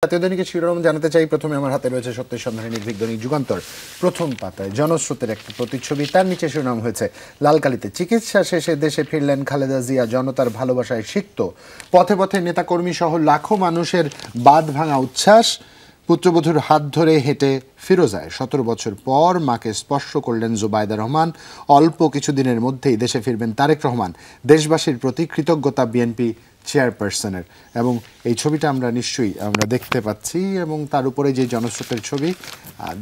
জাতীয় দৈনিকের শিরোনাম জানাতে চাই। প্রথমে আমার হাতে রয়েছে সত্যের সন্ধানে নির্ভীক দৈনিক যুগান্তর। প্রথম পাতায় জনস্রোতের একটি প্রতিচ্ছবি, তার নিচে শিরোনাম হয়েছে লালকালিতে চিকিৎসা শেষে দেশে ফিরলেন খালেদা জিয়া, জনতার ভালোবাসায় সিক্ত। পথে পথে নেতাকর্মী সহ লাখো মানুষের বাঁধ ভাঙা উচ্ছ্বাস। পুত্রবধূর হাত ধরে হেঁটে ফিরোজায় 17 বছর পর মাকে স্পর্শ করলেন জুবাইদা রহমান। অল্প কিছুদিনের মধ্যেই দেশে ফিরবেন তারেক রহমান। দেশবাসীর প্রতি কৃতজ্ঞতা বিএনপি চেয়ারপারসনের। এবং এই ছবিটা আমরা নিশ্চয়ই দেখতে পাচ্ছি, এবং তার উপরে যে জনস্রোতের ছবি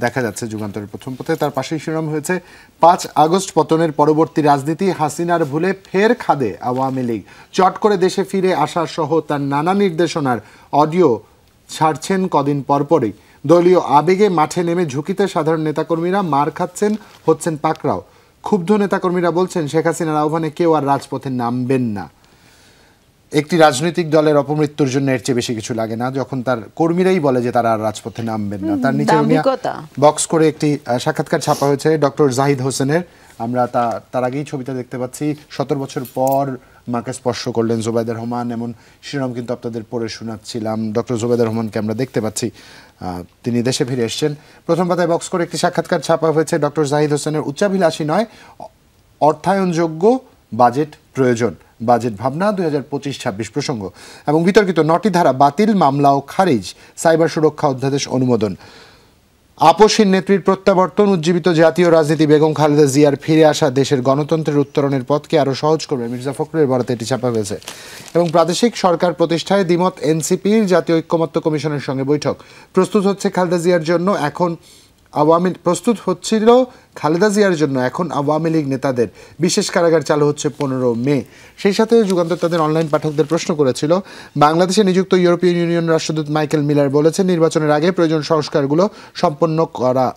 দেখা যাচ্ছে যুগান্তরের প্রথম পথে। তার পাশেই শিরোনাম হয়েছে 5 আগস্ট পতনের পরবর্তী রাজনীতি, হাসিনার ভুলে ফের খাদে আওয়ামী লীগ। চট করে দেশে ফিরে আসা সহ তার নানা নির্দেশনার অডিও ছাড়ছেন কদিন পরপরই। দলীয় আবেগে মাঠে নেমে ঝুঁকিতে সাধারণ নেতাকর্মীরা মার খাচ্ছেন, হচ্ছেন পাকড়াও। ক্ষুব্ধ নেতাকর্মীরা বলছেন শেখ হাসিনার আহ্বানে কেউ আর রাজপথে নামবেন না। একটি রাজনৈতিক দলের অপমৃত্যুর জন্য এর চেয়ে বেশি কিছু লাগে না, যখন তার কর্মীরাই বলে যে তারা আর রাজপথে নামবেন না। তার নিচে বক্স করে একটি সাক্ষাৎকার ছাপা হয়েছে ডক্টর জাহিদ হোসেনের। আমরা তার আগেই ছবিটা দেখতে পাচ্ছি। 17 বছর পর মাকে স্পর্শ করলেন জুবাইদা রহমান, এমন শিরোনাম কিন্তু আপনাদের পড়ে শোনাচ্ছিলাম। ডক্টর জুবাইদা রহমানকে আমরা দেখতে পাচ্ছি, তিনি দেশে ফিরে এসছেন। প্রথম পাতায় বক্স করে একটি সাক্ষাৎকার ছাপা হয়েছে ডক্টর জাহিদ হোসেনের। উচ্চাভিলাষী নয়, অর্থায়নযোগ্য বাজেট প্রয়োজন, বাজেট ভাবনা 2025-26 প্রসঙ্গ। এবং বিতর্কিত 9টি ধারা বাতিল, মামলাও খারিজ, সাইবার সুরক্ষা অধ্যাদেশ অনুমোদন। আপসহীন নেত্রীর প্রত্যাবর্তন, উজ্জীবিত জাতীয় রাজনীতি, বেগম খালেদা জিয়ার ফিরে আসা দেশের গণতন্ত্রের উত্তরণের পথকে আরও সহজ করবে, মির্জা ফখরুলের বরাতে এটি ছাপা হয়েছে। এবং প্রাদেশিক সরকার প্রতিষ্ঠায় দ্বিমত এনসিপির, জাতীয় ঐক্যমত্য কমিশনের সঙ্গে বৈঠক। প্রস্তুত হচ্ছে খালেদা জিয়ার জন্য এখন আওয়ামী লীগ নেতাদের বিশেষ কারাগার চালু হচ্ছে 15 মে। সেই সাথে যুগান্তর তাদের অনলাইন পাঠকদের প্রশ্ন করেছিল। বাংলাদেশে নিযুক্ত ইউরোপিয়ান ইউনিয়ন রাষ্ট্রদূত মাইকেল মিলার বলেছেন, নির্বাচনের আগে প্রয়োজন সংস্কারগুলো সম্পন্ন করা।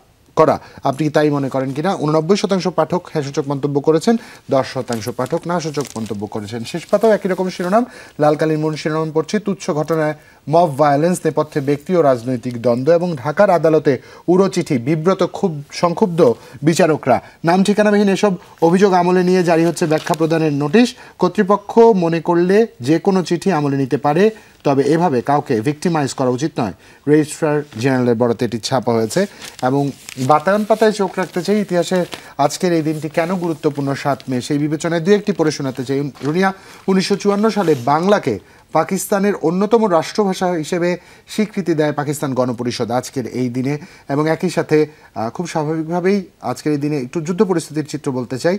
আপনি কি তাই মনে করেন কিনা? 89% পাঠক হ্যাঁ সূচক মন্তব্য করেছেন, 10% পাঠক না সূচক মন্তব্য করেছেন। শেষ পাতাও একই রকম শিরোনাম, লালকালির মূল শিরোনাম পড়ছি, তুচ্ছ ঘটনায় মব ভায়োলেন্স, নেপথ্যে ব্যক্তি ও রাজনৈতিক দ্বন্দ্ব। এবং ঢাকার আদালতে উড়ো চিঠি, বিব্রত সংক্ষুব্ধ বিচারকরা। নাম ঠিকানাবিহীন এসব অভিযোগ আমলে নিয়ে জারি হচ্ছে ব্যাখ্যা প্রদানের নোটিশ। কর্তৃপক্ষ মনে করলে যে কোনো চিঠি আমলে নিতে পারে, তবে এভাবে কাউকে ভিক্টিমাইজ করা উচিত নয়। রেজিস্ট্রার জেনারেলের বরাতে এটি ছাপা হয়েছে। এবং বাতায়ন পাতায় চোখ রাখতে চাই, ইতিহাসে আজকের এই দিনটি কেন গুরুত্বপূর্ণ 7 মে, সেই বিবেচনায় দু একটি পড়ে শোনাতে চাই। রুনিয়া, 1954 সালে বাংলাকে পাকিস্তানের অন্যতম রাষ্ট্রভাষা হিসেবে স্বীকৃতি দেয় পাকিস্তান গণপরিষদ আজকের এই দিনে। এবং একই সাথে খুব স্বাভাবিকভাবেই আজকের এই দিনে একটু যুদ্ধ পরিস্থিতির চিত্র বলতে চাই।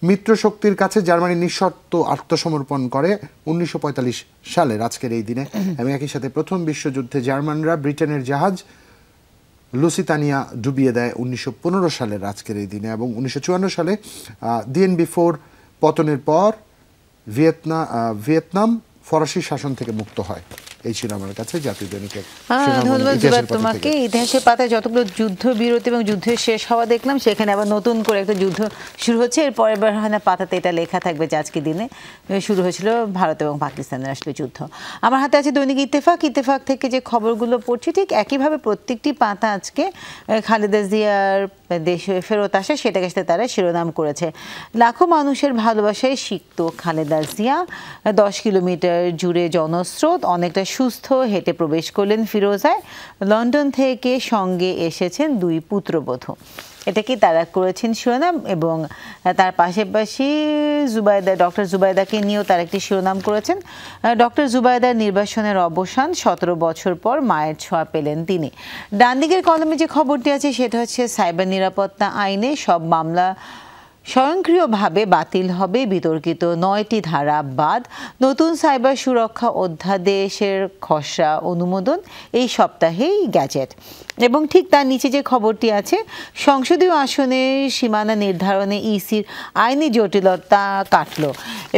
মিত্র শক্তির কাছে জার্মানি নিঃশর্ত আত্মসমর্পণ করে 1945 সালের আজকের এই দিনে। এবং একই সাথে প্রথম বিশ্বযুদ্ধে জার্মানরা ব্রিটেনের জাহাজ লুসিতানিয়া ডুবিয়ে দেয় 1915 সালের আজকের এই দিনে। এবং 1954 সালে DNB-4 পতনের পর ভিয়েতনাম ফরাসি শাসন থেকে মুক্ত হয়। এই ছিল আমার কাছে জাতীয় দৈনিকের। ধন্যবাদ জুবাদ তোমাকে। ইতিহাসের পাতায় যতগুলো যুদ্ধ বিরতি এবং যুদ্ধের শেষ হওয়া দেখলাম, সেখানে আবার নতুন করে একটা যুদ্ধ শুরু হচ্ছে। এর পরের বার পাতাতে এটা লেখা থাকবে যে আজকের দিনে শুরু হয়েছিল ভারত এবং পাকিস্তানের আসলে যুদ্ধ। আমার হাতে আছে দৈনিক ইত্তেফাক থেকে যে খবরগুলো পড়ছি, ঠিক একইভাবে প্রত্যেকটি পাতা আজকে খালেদা জিয়ার দেশে ফেরত আসে সেটাকে সাথে তারা শিরোনাম করেছে। লাখো মানুষের ভালোবাসায় সিক্ত খালেদা জিয়া, 10 কিলোমিটার জুড়ে জনস্রোত, অনেকটা সুস্থ হেঁটে প্রবেশ করলেন ফিরোজায়। লন্ডন থেকে সঙ্গে এসেছেন 2 পুত্রবধূ, এটাকে তারা করেছেন শিরোনাম। এবং তার পাশাপাশি ডক্টর জুবাইদাকে নিয়েও তার একটি শিরোনাম করেছেন। ডক্টর জুবাইদার নির্বাসনের অবসান, 17 বছর পর মায়ের ছোঁয়া পেলেন তিনি। ডান দিকের কলমে যে খবরটি আছে সেটা হচ্ছে সাইবার নিরাপত্তা আইনে সব মামলা স্বয়ংক্রিয়ভাবে বাতিল হবে, বিতর্কিত 9টি ধারা বাদ। নতুন সাইবার সুরক্ষা অধ্যাদেশের খসড়া অনুমোদন এই সপ্তাহেই গ্যাজেট। এবং ঠিক তার নিচে যে খবরটি আছে, সংসদীয় আসনের সীমানা নির্ধারণে ইসির আইনি জটিলতা কাটল।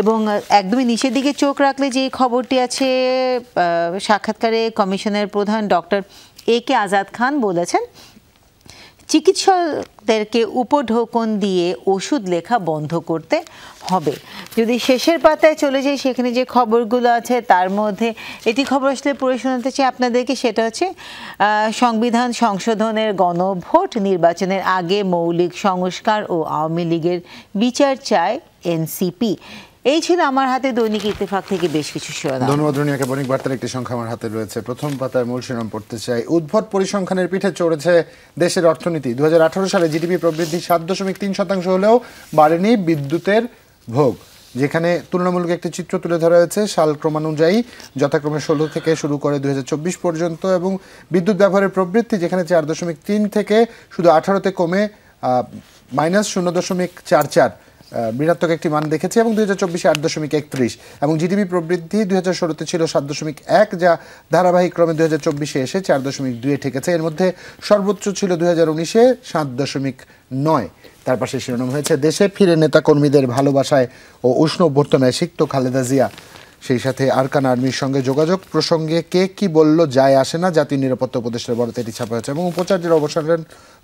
এবং একদমই নিচের দিকে চোখ রাখলে যে খবরটি আছে, সাক্ষাৎকারে কমিশনের প্রধান ডক্টর AK আজাদ খান বলেছেন, চিকিৎসকদেরকে উপঢৌকন দিয়ে ওষুধ লেখা বন্ধ করতে হবে। যদি শেষের পাতায় চলে যাই, সেখানে যে খবরগুলো আছে তার মধ্যে এটি খবর আসলে পড়ে শোনাতে চাই আপনাদেরকে। সেটা হচ্ছে সংবিধান সংশোধনের গণভোট, নির্বাচনের আগে মৌলিক সংস্কার ও আওয়ামী লীগের বিচার চায় এনসিপি। এই ছিল আমার হাতে দৈনিক ইত্তেফাক থেকে বেশ কিছু শিরোনাম। ধন্যবাদ রুনিয়াকে। বণিক বার্তার একটি সংখ্যা আমার হাতে রয়েছে, প্রথম পাতায় মূল শিরোনাম পড়তে চাই। উদ্ভট পরিসংখ্যানের পিঠে চড়েছে দেশের অর্থনীতি। 2018 সালে জিডিপি প্রবৃদ্ধি 7.3% হলেও বাড়েনি বিদ্যুতের ভোগ, যেখানে তুলনামূলক একটি চিত্র তুলে ধরা হয়েছে সাল ক্রমানুযায়ী, যথাক্রমে 16 থেকে শুরু করে 2024 পর্যন্ত, এবং বিদ্যুৎ ব্যবহারের প্রবৃদ্ধি যেখানে 4.3 থেকে শুধু 18তে কমে -0.44 ঋণাত্মক একটি মান দেখেছে, এবং 2024-এ 8.31, এবং জিডিপি প্রবৃদ্ধি 2016-তে ছিল 7.1, যা ধারাবাহিক ক্রমে 2024-এ এসে 4.2-এ ঠেকেছে। এর মধ্যে সর্বোচ্চ ছিল 2019-এ 7.9। তার পাশে শিরোনাম হয়েছে দেশে ফিরে নেতা কর্মীদের ভালোবাসায় ও উষ্ণ অভ্যর্থনায় সিক্ত খালেদা জিয়া। সেই সাথে আরকান আর্মির সঙ্গে যোগাযোগ প্রসঙ্গে কে কি বলল যায় আসে না, জাতীয় নিরাপত্তা উপদেষ্টার বরাতে এটি ছাপা হয়েছে, এবং উপাচার্যের অবসরের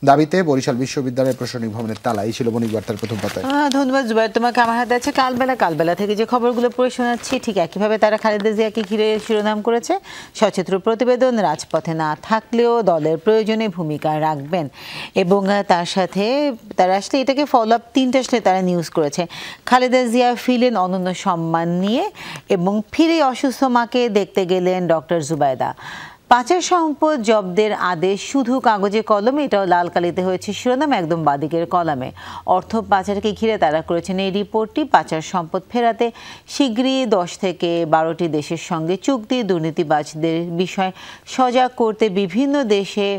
দাবিতে বরিশাল বিশ্ববিদ্যালয়ের প্রশাসনিক ভবনের তালা। এই ছিল বণিক বার্তার প্রথম পাতায়। ধন্যবাদ জুবাইর তোমাকে। আমার হাতে আছে কালবেলা থেকে যে খবরগুলো পড়ে শোনাচ্ছি ঠিক একইভাবে তারা খালেদা জিয়াকে ঘিরে শিরোনাম করেছে। সচিত্র প্রতিবেদন, রাজপথে না থাকলেও দলের প্রয়োজনে ভূমিকা রাখবেন, এবং তার সাথে তারা আসলে এটাকে ফলো আপ 3টা আসলে তারা নিউজ করেছে। খালেদা জিয়া ফিরলেন অনন্য সম্মান নিয়ে, এবং ফিরে অসুস্থ মাকে দেখতে গেলেন ডক্টর জুবাইদা। পাচার সম্পদ জব্দের আদেশ শুধু কাগজে কলমে, এটাও লাল কালিতে হয়েছে শিরোনাম একদম বাদিকের কলামে। অর্থ পাচারকে ঘিরে তারা করেছেন এই রিপোর্টটি। পাচার সম্পদ ফেরাতে শিগগিরই 10 থেকে 12টি দেশের সঙ্গে চুক্তি, দুর্নীতিবাজদের বিষয় সজাগ করতে বিভিন্ন দেশে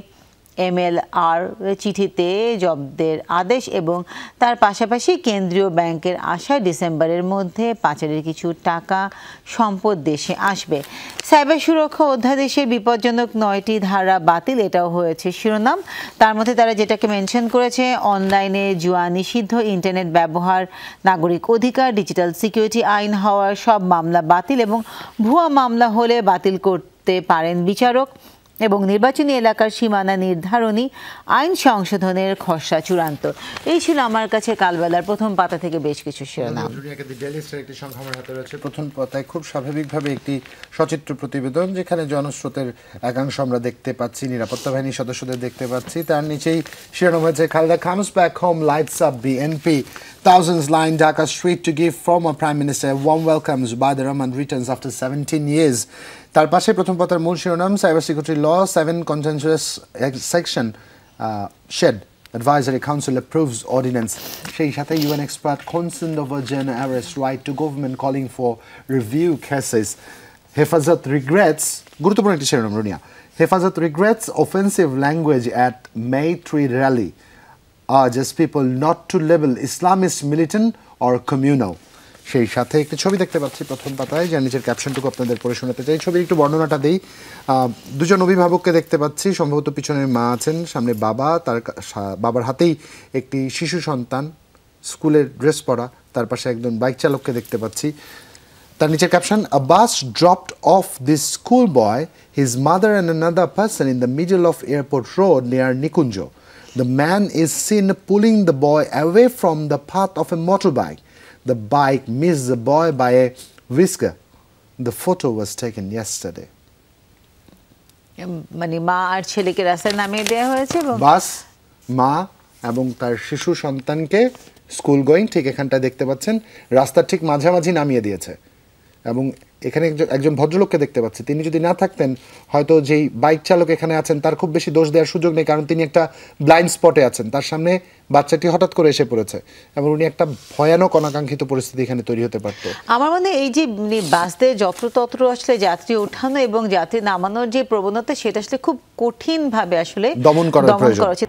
MLR চিঠিতে জব্দের আদেশ, এবং তার পাশাপাশি কেন্দ্রীয় ব্যাংকের আশায় ডিসেম্বরের মধ্যে পাচারের কিছু টাকা সম্পদ দেশে আসবে। সাইবার সুরক্ষা অধ্যাদেশের বিপজ্জনক 9টি ধারা বাতিল, এটাও হয়েছে শিরোনাম। তার মধ্যে তারা যেটাকে মেনশন করেছে, অনলাইনে জুয়া নিষিদ্ধ, ইন্টারনেট ব্যবহার, নাগরিক অধিকার, ডিজিটাল সিকিউরিটি আইন হওয়ার সব মামলা বাতিল, এবং ভুয়া মামলা হলে বাতিল করতে পারেন বিচারক, এবং নির্বাচনী এলাকার সীমানা নির্ধারণী আইন সংশোধনের খসড়া চূড়ান্ত। এই ছিল আমার কাছে কালবেলার প্রথম পাতা থেকে বেশ কিছু শিরোনাম। একটি সংখ্যা আমার হাতে রয়েছে, প্রথম পাতায় খুব স্বাভাবিকভাবে একটি সচিত্র প্রতিবেদন, যেখানে জনস্রোতের একাংশ আমরা দেখতে পাচ্ছি, নিরাপত্তা বাহিনীর সদস্যদের দেখতে পাচ্ছি। তার নিচেই শিরোনাম হয়েছে Khaleda comes back home, lights up BNP, thousands line Dhaka street to give former Prime Minister a warm welcome. Zubaida Rahman returns after 17 years. তার পাশে প্রথম পাতার মূল শিরোনাম cyber security law 7 contentious section shed advisory council approves ordinance. সেই সাথে UN expert concerned over Jannah arrest, right to government calling for review cases. হেফাজত regrets, গুরুত্বপূর্ণ একটি শিরোনাম রুনিয়া, হেফাজত regrets offensive language at May 3 rally, urges people not to label Islamist militant or communal. সেই সাথে একটি ছবি দেখতে পাচ্ছি প্রথম পাতায়, যার নিচের ক্যাপশনটুকু আপনাদের পড়ে শোনাতে চাই। ছবির একটু বর্ণনাটা দেই। দুজন অভিভাবককে দেখতে পাচ্ছি, সম্ভবত পিছনে মা আছেন, সামনে বাবা, তার বাবার হাতেই একটি শিশু সন্তান, স্কুলের ড্রেস পরা, তার পাশে একজন বাইক চালককে দেখতে পাচ্ছি। তার নিচের caption, a bus dropped off this school boy, his mother and another person in the middle of Airport Road near Nikunjo. The man is seen pulling the boy away from the path of a motorbike. The bike missed the boy by a whisker. The photo was taken yesterday. মানে মা আর ছেলেকে রাস্তায় নামিয়ে দেওয়া হয়েছে, এবং বাস, মা এবং তার শিশু সন্তানকে স্কুল গোয়িং ঠিক এখানটা দেখতে পাচ্ছেন, রাস্তার ঠিক মাঝামাঝি নামিয়ে দিয়েছে। এবং এখানে একজন ভদ্রলোককে দেখতে পাচ্ছি, তিনি যদি না থাকতেন হয়তো যেই বাইক চালক এখানে আছেন তার খুব বেশি দোষ দেওয়ার সুযোগ নেই, কারণ তিনি একটা ব্লাইন্ড স্পটে আছেন, তার সামনে বাচ্চাটি হঠাৎ করে এসে পড়েছে, এবং উনি একটা ভয়ানক অনাকাঙ্ক্ষিত পরিস্থিতি এখানে তৈরি হতে পারত। আমার মনে এই যে বাসদের যত্রতত্র আসলে যাত্রী ওঠানো এবং যাত্রী নামানোর যে প্রবণতা, সেটা আসলে খুব কঠিনভাবে আসলে দমন করা উচিত।